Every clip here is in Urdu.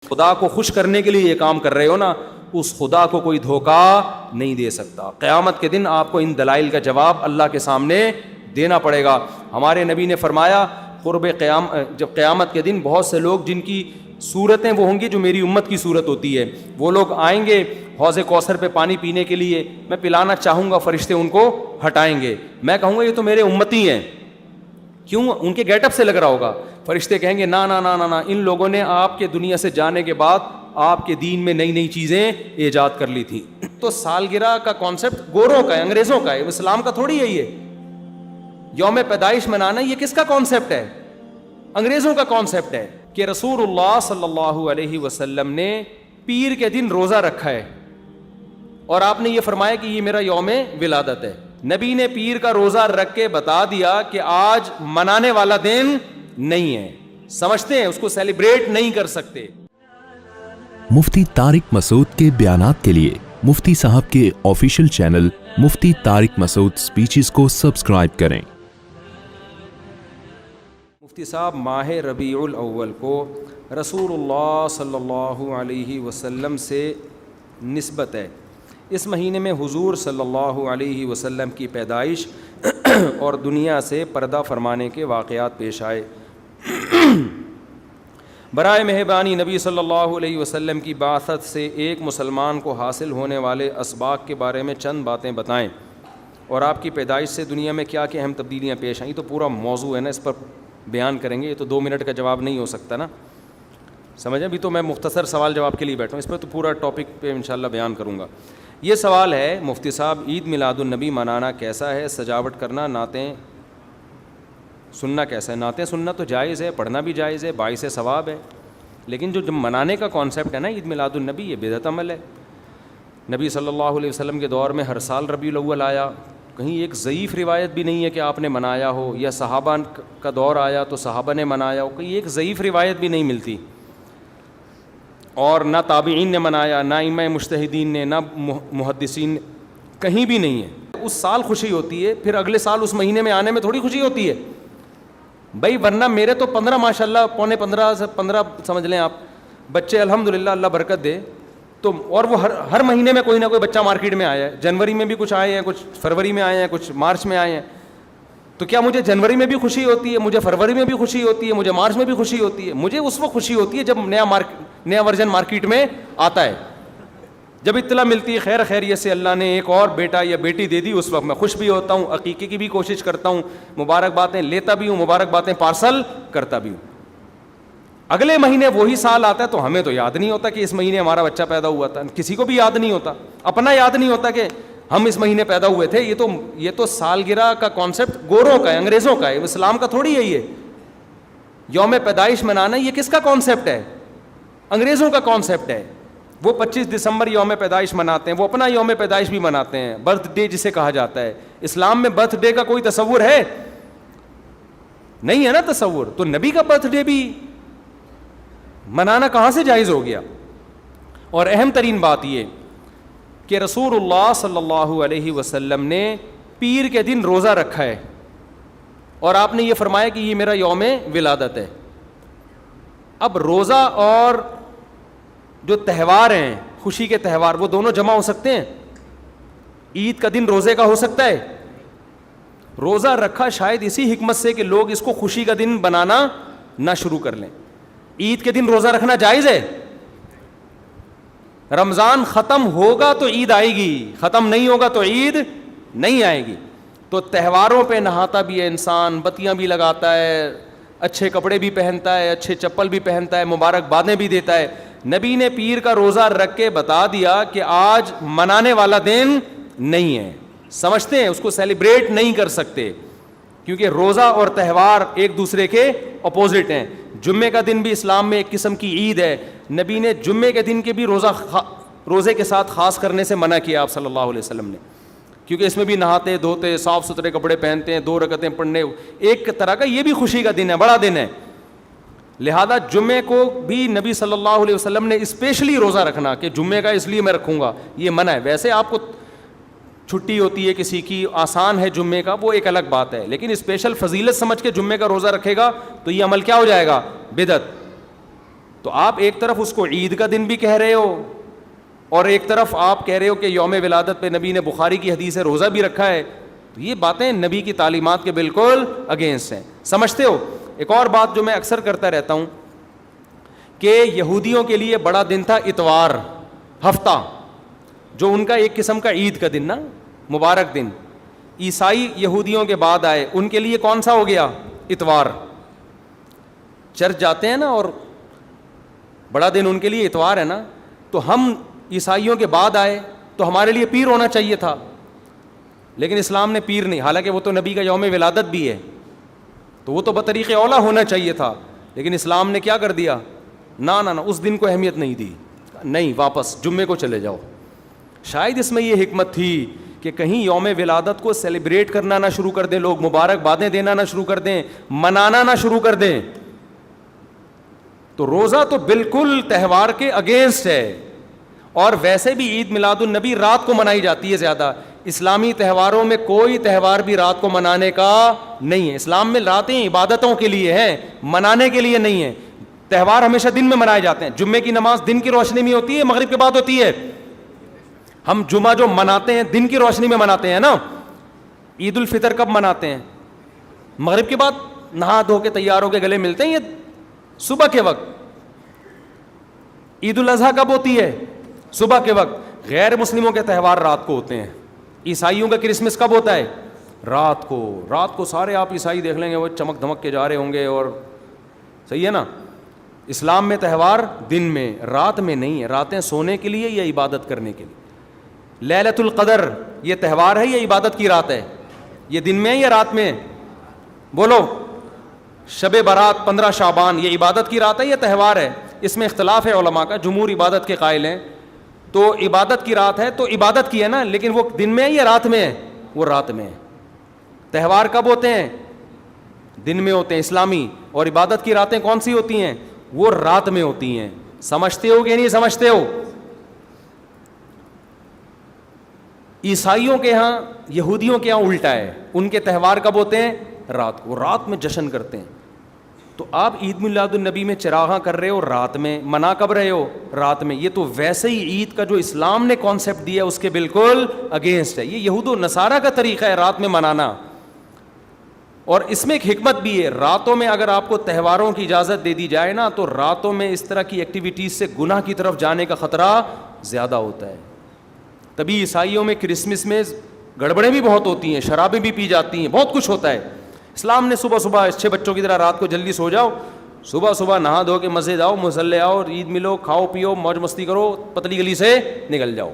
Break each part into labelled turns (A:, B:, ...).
A: خدا کو خوش کرنے کے لیے یہ کام کر رہے ہو نا, اس خدا کو کوئی دھوکہ نہیں دے سکتا. قیامت کے دن آپ کو ان دلائل کا جواب اللہ کے سامنے دینا پڑے گا. ہمارے نبی نے فرمایا جب قیامت کے دن بہت سے لوگ جن کی صورتیں وہ ہوں گی جو میری امت کی صورت ہوتی ہے, وہ لوگ آئیں گے حوض کوثر پہ پانی پینے کے لیے, میں پلانا چاہوں گا, فرشتے ان کو ہٹائیں گے, میں کہوں گا یہ تو میرے امتی ہیں. کیوں؟ ان کے گیٹ اپ سے لگ رہا ہوگا. فرشتے کہیں گے نا نا نا نا نا, ان لوگوں نے آپ کے دنیا سے جانے کے بعد آپ کے دین میں نئی نئی چیزیں ایجاد کر لی تھیں. تو سالگرہ کا کانسیپٹ گوروں کا ہے, انگریزوں کا ہے, اسلام کا تھوڑی ہے. یہ یوم پیدائش منانا یہ کس کا کانسیپٹ ہے؟ انگریزوں کا کانسیپٹ ہے. کہ رسول اللہ صلی اللہ علیہ وسلم نے پیر کے دن روزہ رکھا ہے اور آپ نے یہ فرمایا کہ یہ میرا یوم ولادت ہے. نبی نے پیر کا روزہ رکھ کے بتا دیا کہ آج منانے والا دن نہیں ہے, سمجھتے ہیں, اس کو سیلیبریٹ نہیں کر سکتے.
B: مفتی طارق مسعود کے بیانات کے لیے مفتی صاحب کے آفیشیل چینل مفتی طارق مسعود سپیچز کو سبسکرائب کریں.
A: مفتی صاحب ماہ ربیع الاول کو رسول اللہ صلی اللہ علیہ وسلم سے نسبت ہے. اس مہینے میں حضور صلی اللہ علیہ وسلم کی پیدائش اور دنیا سے پردہ فرمانے کے واقعات پیش آئے. برائے مہربانی نبی صلی اللہ علیہ وسلم کی بعثت سے ایک مسلمان کو حاصل ہونے والے اسباق کے بارے میں چند باتیں بتائیں, اور آپ کی پیدائش سے دنیا میں کیا کیا اہم تبدیلیاں پیش آئیں. تو پورا موضوع ہے نا, اس پر بیان کریں گے. یہ تو 2 منٹ کا جواب نہیں ہو سکتا نا, سمجھیں. ابھی تو میں مختصر سوال جواب کے لیے بیٹھا ہوں, اس پہ تو پورا ٹاپک پہ انشاءاللہ بیان کروں گا. یہ سوال ہے مفتی صاحب, عید میلاد النبی منانا کیسا ہے؟ سجاوٹ کرنا, نعتیں سننا کیسا ہے؟ نعتیں سننا تو جائز ہے, پڑھنا بھی جائز ہے, باعث ثواب ہے. لیکن جو منانے کا کانسیپٹ ہے نا عید میلاد النبی, یہ بدعت عمل ہے. نبی صلی اللہ علیہ وسلم کے دور میں ہر سال ربیع الاول آیا, کہیں ایک ضعیف روایت بھی نہیں ہے کہ آپ نے منایا ہو, یا صحابہ کا دور آیا تو صحابہ نے منایا ہو, کہیں ایک ضعیف روایت بھی نہیں ملتی. اور نہ تابعین نے منایا, نہ ائمہ مجتہدین نے, نہ محدثین, کہیں بھی نہیں ہے. اس سال خوشی ہوتی ہے, پھر اگلے سال اس مہینے میں آنے میں تھوڑی خوشی ہوتی ہے بھائی. ورنہ میرے تو 15 ماشاءاللہ, پونے 15 سے 15 سمجھ لیں آپ بچے, الحمدللہ اللہ برکت دے. تو اور وہ ہر مہینے میں کوئی نہ کوئی بچہ مارکیٹ میں آیا ہے. جنوری میں بھی کچھ آئے ہیں, کچھ فروری میں آئے ہیں, کچھ مارچ میں آئے ہیں. تو کیا مجھے جنوری میں بھی خوشی ہوتی ہے, مجھے فروری میں بھی خوشی ہوتی ہے, مجھے مارچ میں بھی خوشی ہوتی ہے؟ مجھے اس وقت خوشی ہوتی ہے جب نیا ورژن مارکیٹ میں آتا ہے, جب اطلاع ملتی ہے خیر خیریت سے اللہ نے ایک اور بیٹا یا بیٹی دے دی, اس وقت میں خوش بھی ہوتا ہوں, عقیقے کی بھی کوشش کرتا ہوں, مبارکبادیں لیتا بھی ہوں, مبارکبادیں پارسل کرتا بھی ہوں. اگلے مہینے وہی سال آتا ہے تو ہمیں تو یاد نہیں ہوتا کہ اس مہینے ہمارا بچہ پیدا ہوا تھا. کسی کو بھی یاد نہیں ہوتا, اپنا یاد نہیں ہوتا کہ ہم اس مہینے پیدا ہوئے تھے. یہ تو سالگرہ کا کانسیپٹ گوروں کا ہے, انگریزوں کا ہے, اسلام کا تھوڑی ہے. یہ یوم پیدائش منانا یہ کس کا کانسیپٹ ہے؟ انگریزوں کا کانسیپٹ ہے. وہ 25 دسمبر یوم پیدائش مناتے ہیں, وہ اپنا یوم پیدائش بھی مناتے ہیں, برتھ ڈے جسے کہا جاتا ہے. اسلام میں برتھ ڈے کا کوئی تصور ہے نہیں, ہے نا تصور. تو نبی کا برتھ ڈے بھی منانا کہاں سے جائز ہو گیا؟ اور اہم ترین بات یہ کہ رسول اللہ صلی اللہ علیہ وسلم نے پیر کے دن روزہ رکھا ہے اور آپ نے یہ فرمایا کہ یہ میرا یوم ولادت ہے. اب روزہ اور جو تہوار ہیں, خوشی کے تہوار, وہ دونوں جمع ہو سکتے ہیں؟ عید کا دن روزے کا ہو سکتا ہے؟ روزہ رکھا شاید اسی حکمت سے کہ لوگ اس کو خوشی کا دن بنانا نہ شروع کر لیں. عید کے دن روزہ رکھنا جائز ہے. رمضان ختم ہوگا تو عید آئے گی, ختم نہیں ہوگا تو عید نہیں آئے گی. تو تہواروں پہ نہاتا بھی ہے انسان, بتیاں بھی لگاتا ہے, اچھے کپڑے بھی پہنتا ہے, اچھے چپل بھی پہنتا ہے, مبارکبادیں بھی دیتا ہے. نبی نے پیر کا روزہ رکھ کے بتا دیا کہ آج منانے والا دن نہیں ہے. سمجھتے ہیں, اس کو سیلیبریٹ نہیں کر سکتے کیونکہ روزہ اور تہوار ایک دوسرے کے اپوزٹ ہیں. جمعے کا دن بھی اسلام میں ایک قسم کی عید ہے. نبی نے جمعے کے دن کے بھی روزے کے ساتھ خاص کرنے سے منع کیا آپ صلی اللہ علیہ وسلم نے, کیونکہ اس میں بھی نہاتے دھوتے, صاف ستھرے کپڑے پہنتے ہیں, 2 رکعتیں پڑھنے, ایک طرح کا یہ بھی خوشی کا دن ہے, بڑا دن ہے. لہذا جمعے کو بھی نبی صلی اللہ علیہ وسلم نے اسپیشلی روزہ رکھنا کہ جمعے کا اس لیے میں رکھوں گا, یہ منع ہے. ویسے آپ کو چھٹی ہوتی ہے کسی کی, آسان ہے جمعے کا, وہ ایک الگ بات ہے, لیکن اسپیشل فضیلت سمجھ کے جمعے کا روزہ رکھے گا تو یہ عمل کیا ہو جائے گا؟ بدعت. تو آپ ایک طرف اس کو عید کا دن بھی کہہ رہے ہو اور ایک طرف آپ کہہ رہے ہو کہ یوم ولادت پہ نبی نے بخاری کی حدیث ہے روزہ بھی رکھا ہے. تو یہ باتیں نبی کی تعلیمات کے بالکل اگینسٹ ہیں. سمجھتے ہو؟ ایک اور بات جو میں اکثر کرتا رہتا ہوں کہ یہودیوں کے لیے بڑا دن تھا اتوار, ہفتہ, جو ان کا ایک قسم کا عید کا دن نا, مبارک دن. عیسائی یہودیوں کے بعد آئے, ان کے لیے کون سا ہو گیا؟ اتوار. چرچ جاتے ہیں نا اور بڑا دن ان کے لیے اتوار ہے نا, تو ہم عیسائیوں کے بعد آئے تو ہمارے لیے پیر ہونا چاہیے تھا, لیکن اسلام نے پیر نہیں, حالانکہ وہ تو نبی کا یوم ولادت بھی ہے, تو وہ تو بطریق اولا ہونا چاہیے تھا, لیکن اسلام نے کیا کر دیا؟ نا نا نا, اس دن کو اہمیت نہیں دی, نہیں واپس جمعے کو چلے جاؤ. شاید اس میں یہ حکمت تھی کہ کہیں یوم ولادت کو سیلیبریٹ کرنا نہ شروع کر دیں لوگ, مبارک بادیں دینا نہ شروع کر دیں, منانا نہ شروع کر دیں. تو روزہ تو بالکل تہوار کے اگینسٹ ہے, اور ویسے بھی عید میلاد النبی رات کو منائی جاتی ہے زیادہ. اسلامی تہواروں میں کوئی تہوار بھی رات کو منانے کا نہیں ہے. اسلام میں راتیں عبادتوں کے لیے ہیں, منانے کے لیے نہیں ہے. تہوار ہمیشہ دن میں منائے جاتے ہیں. جمعے کی نماز دن کی روشنی میں ہوتی ہے, مغرب کے بعد ہوتی ہے. ہم جمعہ جو مناتے ہیں دن کی روشنی میں مناتے ہیں نا. عید الفطر کب مناتے ہیں؟ مغرب کے بعد نہا دھو کے تیار ہو کے گلے ملتے ہیں, یہ صبح کے وقت. عید الاضحیٰ کب ہوتی ہے؟ صبح کے وقت. غیر مسلموں کے تہوار رات کو ہوتے ہیں. عیسائیوں کا کرسمس کب ہوتا ہے؟ رات کو. رات کو سارے آپ عیسائی دیکھ لیں گے وہ چمک دھمک کے جا رہے ہوں گے, اور صحیح ہے نا. اسلام میں تہوار دن میں, رات میں نہیں ہے. راتیں سونے کے لیے یا عبادت کرنے کے لیے. لیلۃ القدر یہ تہوار ہے یا عبادت کی رات ہے؟ یہ دن میں ہے یا رات میں؟ بولو. شب برات 15 شعبان یہ عبادت کی رات ہے یا تہوار ہے؟ اس میں اختلاف ہے علماء کا. جمہور عبادت کے قائل ہیں, تو عبادت کی رات ہے تو عبادت کی ہے نا, لیکن وہ دن میں ہے یا رات میں ہے؟ وہ رات میں ہے. تہوار کب ہوتے ہیں؟ دن میں ہوتے ہیں اسلامی, اور عبادت کی راتیں کون سی ہوتی ہیں؟ وہ رات میں ہوتی ہیں. سمجھتے ہو کہ نہیں سمجھتے ہو؟ عیسائیوں کے ہاں, یہودیوں کے ہاں الٹا ہے. ان کے تہوار کب ہوتے ہیں؟ رات کو. رات میں جشن کرتے ہیں. تو آپ عید میلاد النبی میں چراغاں کر رہے ہو رات میں, منا کب رہے ہو؟ رات میں. یہ تو ویسے ہی عید کا جو اسلام نے کانسیپٹ دیا اس کے بالکل اگینسٹ ہے. یہ یہود و نصارہ کا طریقہ ہے رات میں منانا. اور اس میں ایک حکمت بھی ہے, راتوں میں اگر آپ کو تہواروں کی اجازت دے دی جائے نا, تو راتوں میں اس طرح کی ایکٹیویٹیز سے گناہ کی طرف جانے کا خطرہ زیادہ ہوتا ہے. تبھی عیسائیوں میں کرسمس میں گڑبڑیں بھی بہت ہوتی ہیں, شرابیں بھی پی جاتی ہیں, بہت کچھ ہوتا ہے. اسلام نے صبح صبح اچھے بچوں کی طرح رات کو جلدی سو جاؤ, صبح صبح نہا دھو کے مسجد آؤ, مصلی آؤ, عید ملو, کھاؤ پیو, موج مستی کرو, پتلی گلی سے نکل جاؤ.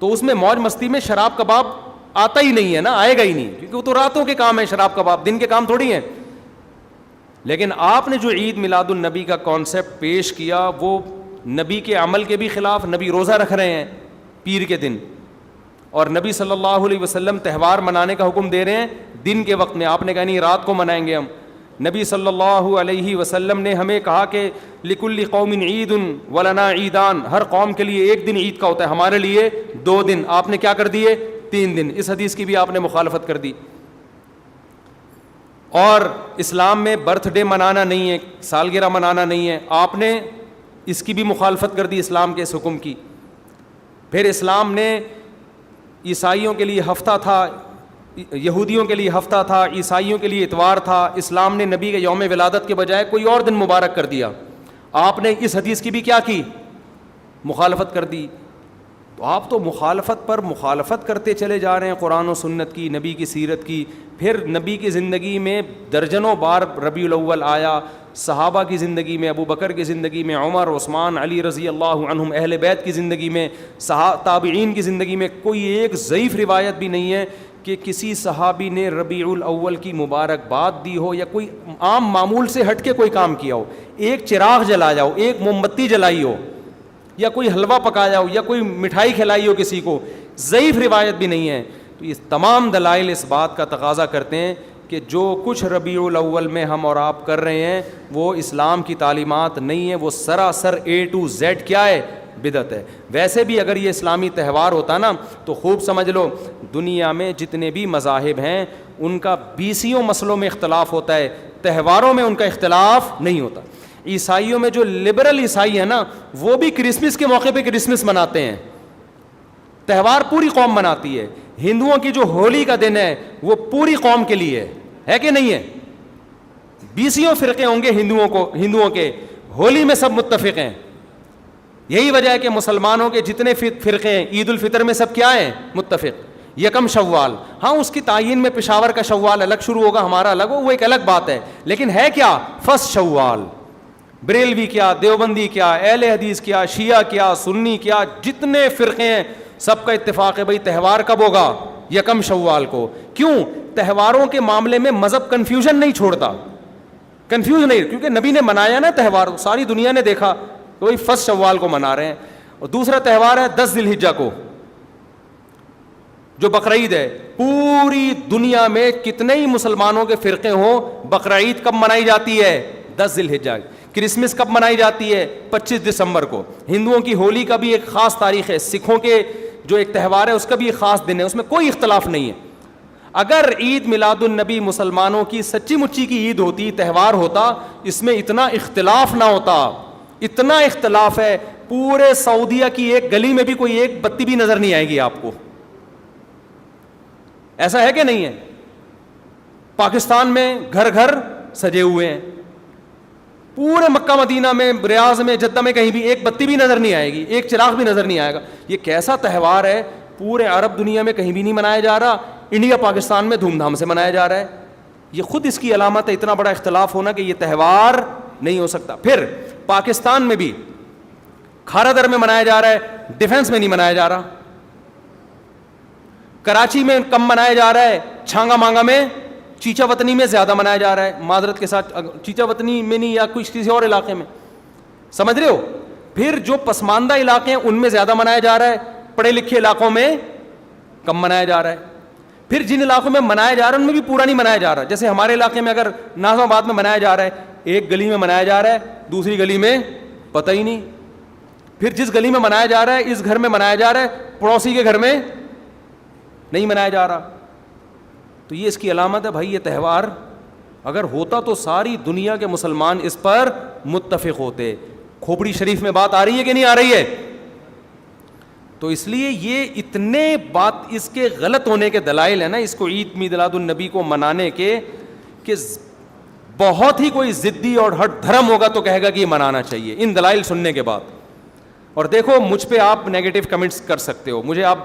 A: تو اس میں موج مستی میں شراب کباب آتا ہی نہیں ہے نا, آئے گا ہی نہیں, کیونکہ وہ تو راتوں کے کام ہے. شراب کباب دن کے کام تھوڑی ہیں. لیکن آپ نے جو عید میلاد النبی کا کانسیپٹ پیش کیا وہ نبی کے عمل کے بھی خلاف. نبی روزہ رکھ رہے ہیں پیر کے دن, اور نبی صلی اللہ علیہ وسلم تہوار منانے کا حکم دے رہے ہیں دن کے وقت میں. آپ نے کہا نہیں رات کو منائیں گے ہم. نبی صلی اللہ علیہ وسلم نے ہمیں کہا کہ لکل قوم عید ولنا عیدان, ہر قوم کے لیے ایک دن عید کا ہوتا ہے, ہمارے لیے 2 دن. آپ نے کیا کر دیے؟ 3 دن. اس حدیث کی بھی آپ نے مخالفت کر دی. اور اسلام میں برتھ ڈے منانا نہیں ہے, سالگرہ منانا نہیں ہے, آپ نے اس کی بھی مخالفت کر دی اسلام کے اس حکم کی. پھر اسلام نے عیسائیوں کے لیے ہفتہ تھا, یہودیوں کے لیے ہفتہ تھا, عیسائیوں کے لیے اتوار تھا. اسلام نے نبی کے یوم ولادت کے بجائے کوئی اور دن مبارک کر دیا. آپ نے اس حدیث کی بھی کیا کی؟ مخالفت کر دی. تو آپ تو مخالفت پر مخالفت کرتے چلے جا رہے ہیں قرآن و سنت کی, نبی کی سیرت کی. پھر نبی کی زندگی میں درجنوں بار ربیع الاول آیا, صحابہ کی زندگی میں, ابو بکر کی زندگی میں, عمر, عثمان, علی رضی اللہ عنہم, اہل بیت کی زندگی میں, تابعین کی زندگی میں. کوئی ایک ضعیف روایت بھی نہیں ہے کہ کسی صحابی نے ربیع الاول کی مبارکباد دی ہو یا کوئی عام معمول سے ہٹ کے کوئی کام کیا ہو. ایک چراغ جلایا ہو, ایک موم بتی جلائی ہو, یا کوئی حلوہ پکایا ہو, یا کوئی مٹھائی کھلائی ہو کسی کو, ضعیف روایت بھی نہیں ہے. تو یہ تمام دلائل اس بات کا تقاضا کرتے ہیں کہ جو کچھ ربیع الاول میں ہم اور آپ کر رہے ہیں وہ اسلام کی تعلیمات نہیں ہے, وہ سراسر A to Z کیا ہے؟ بدعت ہے. ویسے بھی اگر یہ اسلامی تہوار ہوتا نا تو خوب سمجھ لو دنیا میں جتنے بھی مذاہب ہیں ان کا 20 مسئلوں میں اختلاف ہوتا ہے, تہواروں میں ان کا اختلاف نہیں ہوتا. عیسائیوں میں جو لبرل عیسائی ہیں نا وہ بھی کرسمس کے موقع پہ کرسمس مناتے ہیں, تہوار پوری قوم مناتی ہے. ہندوؤں کی جو ہولی کا دن ہے وہ پوری قوم کے لیے ہے کہ نہیں ہے؟ 20 فرقے ہوں گے ہندوؤں کے, ہولی میں سب متفق ہیں. یہی وجہ ہے کہ مسلمانوں کے جتنے فرقے ہیں عید الفطر میں سب کیا ہیں؟ متفق. یکم شوال, ہاں اس کی تعین میں پشاور کا شوال الگ شروع ہوگا, ہمارا الگ ہو, وہ ایک الگ بات ہے, لیکن ہے کیا؟ فرسٹ شوال. بریلوی کیا, دیوبندی کیا, اہل حدیث کیا, شیعہ کیا, سنی کیا, جتنے فرقے ہیں سب کا اتفاق ہے بھائی تہوار کب ہوگا؟ یکم شوال کو. کیوں؟ تہواروں کے معاملے میں مذہب کنفیوژن نہیں چھوڑتا, کنفیوز نہیں, کیونکہ نبی نے منایا نا تہوار, ساری دنیا نے دیکھا تو وہی فرسٹ شوال کو منا رہے ہیں. اور دوسرا تہوار ہے 10 ذی الحجہ کو جو بقرعید ہے. پوری دنیا میں کتنے ہی مسلمانوں کے فرقے ہوں, بقرعید کب منائی جاتی ہے؟ 10 ذی الحجہ. کرسمس کب منائی جاتی ہے؟ 25 دسمبر کو. ہندوؤں کی ہولی کا بھی ایک خاص تاریخ ہے, سکھوں کے جو ایک تہوار ہے اس کا بھی ایک خاص دن ہے, اس میں کوئی اختلاف نہیں ہے. اگر عید میلاد النبی مسلمانوں کی سچی مچی کی عید ہوتی, تہوار ہوتا, اس میں اتنا اختلاف نہ ہوتا. اتنا اختلاف ہے, پورے سعودیہ کی ایک گلی میں بھی کوئی ایک بتی بھی نظر نہیں آئے گی آپ کو. ایسا ہے کہ نہیں ہے؟ پاکستان میں گھر گھر سجے ہوئے ہیں, پورے مکہ مدینہ میں, ریاض میں, جدہ میں کہیں بھی ایک بتی بھی نظر نہیں آئے گی, ایک چراغ بھی نظر نہیں آئے گا. یہ کیسا تہوار ہے؟ پورے عرب دنیا میں کہیں بھی نہیں منایا جا رہا, انڈیا پاکستان میں دھوم دھام سے منایا جا رہا ہے. یہ خود اس کی علامت ہے, اتنا بڑا اختلاف ہونا کہ یہ تہوار نہیں ہو سکتا. پھر پاکستان میں بھی کھارا در میں منایا جا رہا ہے, ڈیفنس میں نہیں منایا جا رہا. کراچی میں کم منایا جا رہا ہے, چھانگا مانگا میں, چیچا وطنی میں زیادہ منایا جا رہا ہے. معذرت کے ساتھ, چیچا وطنی میں نہیں, یا کسی اور علاقے میں, سمجھ رہے ہو. پھر جو پسماندہ علاقے ہیں ان میں زیادہ منایا جا رہا ہے, پڑھے لکھے علاقوں میں کم منایا جا رہا ہے. پھر جن علاقوں میں منایا جا رہا ہے ان میں بھی پورا نہیں منایا جا رہا. جیسے ہمارے علاقے میں اگر ناظم آباد میں منایا جا رہا ہے, ایک گلی میں منایا جا رہا ہے, دوسری گلی میں پتہ ہی نہیں. پھر جس گلی میں منایا جا رہا ہے, اس گھر میں منایا جا رہا ہے, پڑوسی کے گھر میں نہیں منایا جا رہا. تو یہ اس کی علامت ہے بھائی, یہ تہوار اگر ہوتا تو ساری دنیا کے مسلمان اس پر متفق ہوتے. کھوپڑی شریف میں بات آ رہی ہے کہ نہیں آ رہی ہے؟ تو اس لیے یہ اتنے بات اس کے غلط ہونے کے دلائل ہیں نا اس کو عید میلاد النبی کو منانے کے, کہ بہت ہی کوئی ضدی اور ہٹ دھرم ہوگا تو کہے گا کہ یہ منانا چاہیے ان دلائل سننے کے بعد. اور دیکھو مجھ پہ آپ نیگیٹو کمنٹس کر سکتے ہو, مجھے آپ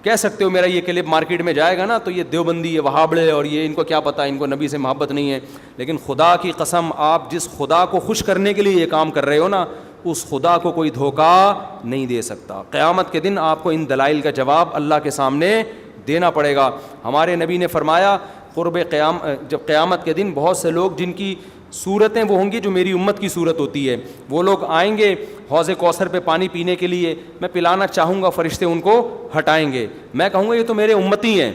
A: کہہ سکتے ہو میرا یہ کلپ مارکیٹ میں جائے گا نا تو یہ دیوبندی, یہ وہابڑے, اور یہ ان کو کیا پتہ, ان کو نبی سے محبت نہیں ہے. لیکن خدا کی قسم, آپ جس خدا کو خوش کرنے کے لیے یہ کام کر رہے ہو نا, اس خدا کو کوئی دھوکہ نہیں دے سکتا. قیامت کے دن آپ کو ان دلائل کا جواب اللہ کے سامنے دینا پڑے گا. ہمارے نبی نے فرمایا جب قیامت کے دن بہت سے لوگ جن کی صورتیں وہ ہوں گی جو میری امت کی صورت ہوتی ہے, وہ لوگ آئیں گے حوض کوثر پہ پانی پینے کے لیے, میں پلانا چاہوں گا, فرشتے ان کو ہٹائیں گے, میں کہوں گا یہ تو میرے امتی ہیں.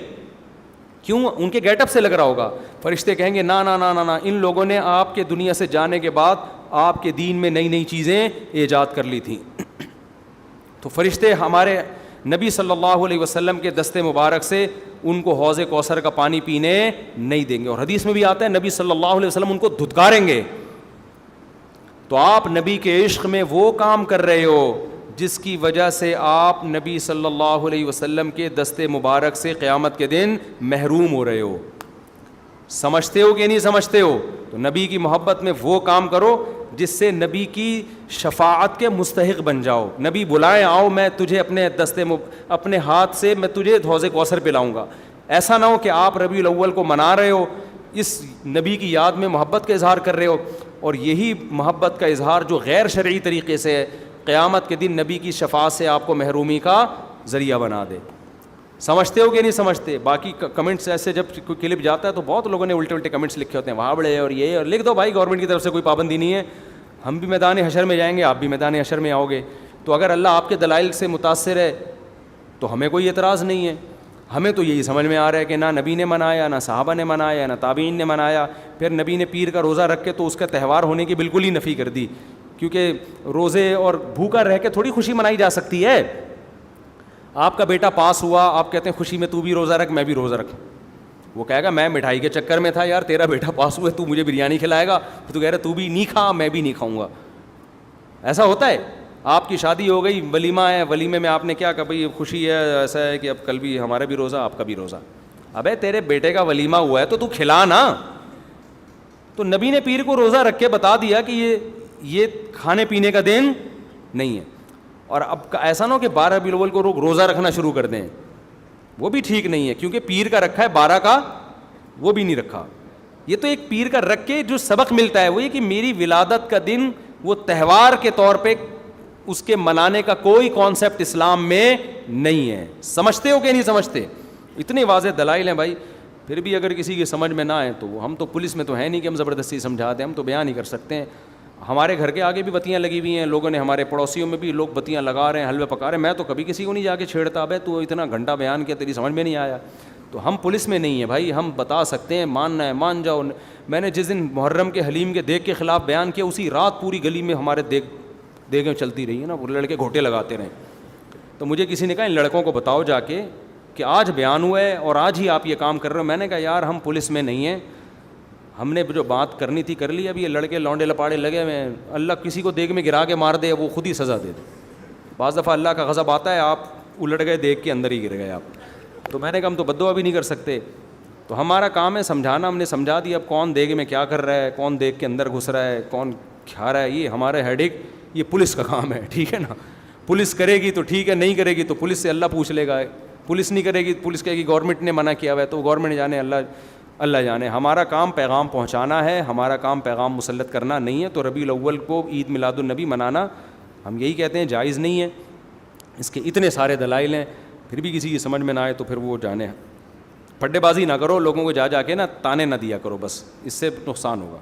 A: کیوں؟ ان کے گیٹ اپ سے لگ رہا ہوگا. فرشتے کہیں گے نا نا نا نا نا, ان لوگوں نے آپ کے دنیا سے جانے کے بعد آپ کے دین میں نئی نئی چیزیں ایجاد کر لی تھیں. تو فرشتے ہمارے نبی صلی اللہ علیہ وسلم کے دستے مبارک سے ان کو حوض کوثر کا پانی پینے نہیں دیں گے. اور حدیث میں بھی آتا ہے نبی صلی اللہ علیہ وسلم ان کو دھتکاریں گے. تو آپ نبی کے عشق میں وہ کام کر رہے ہو جس کی وجہ سے آپ نبی صلی اللہ علیہ وسلم کے دستے مبارک سے قیامت کے دن محروم ہو رہے ہو. سمجھتے ہو کہ نہیں سمجھتے ہو؟ تو نبی کی محبت میں وہ کام کرو جس سے نبی کی شفاعت کے مستحق بن جاؤ. نبی بلائیں, آؤ میں تجھے اپنے ہاتھ سے میں تجھے حوض کوثر پلاؤں گا. ایسا نہ ہو کہ آپ ربیع الاول کو منا رہے ہو, اس نبی کی یاد میں محبت کا اظہار کر رہے ہو, اور یہی محبت کا اظہار جو غیر شرعی طریقے سے ہے قیامت کے دن نبی کی شفاعت سے آپ کو محرومی کا ذریعہ بنا دے. سمجھتے ہو کہ نہیں سمجھتے؟ باقی کمنٹس ایسے جب کوئی کلپ جاتا ہے تو بہت لوگوں نے الٹے الٹے کمنٹس لکھے ہوتے ہیں, وہاں بڑے اور یہ, اور لکھ دو بھائی گورنمنٹ کی طرف سے کوئی پابندی نہیں ہے, ہم بھی میدان حشر میں جائیں گے, آپ بھی میدان حشر میں آؤ گے. تو اگر اللہ آپ کے دلائل سے متاثر ہے تو ہمیں کوئی اعتراض نہیں ہے. ہمیں تو یہی سمجھ میں آ رہا ہے کہ نہ نبی نے منایا, نہ صحابہ نے منایا, نہ تابعین نے منایا. پھر نبی نے پیر کا روزہ رکھ کے تو اس کا تہوار ہونے کی بالکل ہی نفی کر دی, کیونکہ روزے اور بھوکا رہ کے تھوڑی خوشی منائی جا سکتی ہے. آپ کا بیٹا پاس ہوا, آپ کہتے ہیں خوشی میں تو بھی روزہ رکھ, میں بھی روزہ رکھوں, وہ کہے گا میں مٹھائی کے چکر میں تھا یار, تیرا بیٹا پاس ہوئے, تو مجھے بریانی کھلائے گا, تو کہہ رہا تو بھی نہیں کھا, میں بھی نہیں کھاؤں گا. ایسا ہوتا ہے. آپ کی شادی ہو گئی, ولیمہ ہے, ولیمے میں آپ نے کیا کہا بھائی خوشی ہے, ایسا ہے کہ اب کل بھی ہمارا بھی روزہ, آپ کا بھی روزہ. ابے تیرے بیٹے کا ولیمہ ہوا ہے تو کھلا نا. تو نبی نے پیر کو روزہ رکھ کے بتا دیا کہ یہ کھانے پینے کا دن نہیں ہے. اور اب ایسا نہ ہو کہ 12 ربیع الاول کو روزہ رکھنا شروع کر دیں, وہ بھی ٹھیک نہیں ہے, کیونکہ پیر کا رکھا ہے 12 کا وہ بھی نہیں رکھا. یہ تو ایک پیر کا رکھ کے جو سبق ملتا ہے وہ یہ کہ میری ولادت کا دن وہ تہوار کے طور پہ اس کے منانے کا کوئی کانسیپٹ اسلام میں نہیں ہے. سمجھتے ہو کہ نہیں سمجھتے؟ اتنے واضح دلائل ہیں بھائی. پھر بھی اگر کسی کی سمجھ میں نہ آئے تو ہم تو پولیس میں تو ہے نہیں کہ ہم زبردستی سمجھا دیں, ہم تو بیان نہیں کر سکتے ہیں. ہمارے گھر کے آگے بھی بتیاں لگی ہوئی ہیں, لوگوں نے, ہمارے پڑوسیوں میں بھی لوگ بتیاں لگا رہے ہیں, حلوے پکا رہے ہیں. میں تو کبھی کسی کو نہیں جا کے چھیڑتا, بھائی تو اتنا گھنٹہ بیان کیا تیری سمجھ میں نہیں آیا. تو ہم پولیس میں نہیں ہیں بھائی, ہم بتا سکتے ہیں, ماننا ہے مان جاؤ. میں نے جس دن محرم کے حلیم کے دیگ کے خلاف بیان کیا, اسی رات پوری گلی میں ہمارے دیگیں چلتی رہی ہیں نا, وہ لڑکے گھوٹے لگاتے رہے. تو مجھے کسی نے کہا ان لڑکوں کو بتاؤ جا کے کہ آج بیان ہوا ہے اور آج ہی آپ یہ کام کر رہے ہو. میں نے کہا یار ہم پولیس میں نہیں ہیں, ہم نے جو بات کرنی تھی کر لی. اب یہ لڑکے لونڈے لپاڑے لگے ہوئے ہیں, اللہ کسی کو دیگ میں گرا کے مار دے وہ خود ہی سزا دے دے. بعض دفعہ اللہ کا غضب آتا ہے, آپ الٹ گئے دیگ کے اندر ہی گر گئے آپ. تو میں نے کہا ہم تو بددعا بھی نہیں کر سکتے, تو ہمارا کام ہے سمجھانا. ہم نے سمجھا دیا. اب کون دیگ میں کیا کر رہا ہے, کون دیگ کے اندر گھس رہا ہے, کون کھا رہا ہے, یہ ہمارے ہیڈک, یہ پولیس کا کام ہے, ٹھیک ہے نا. پولیس کرے گی تو ٹھیک ہے, نہیں کرے گی تو پولیس سے اللہ پوچھ لے گا. پولیس نہیں کرے گی, پولیس کہے گی گورنمنٹ نے منع کیا ہوا ہے, تو گورنمنٹ جانے, اللہ جانے. ہمارا کام پیغام پہنچانا ہے, ہمارا کام پیغام مسلط کرنا نہیں ہے. تو ربیع الاول کو عید میلاد النبی منانا ہم یہی کہتے ہیں جائز نہیں ہے. اس کے اتنے سارے دلائل ہیں, پھر بھی کسی کی سمجھ میں نہ آئے تو پھر وہ جانے. پڈے بازی نہ کرو, لوگوں کو جا کے نا تانے نہ دیا کرو, بس اس سے نقصان ہوگا.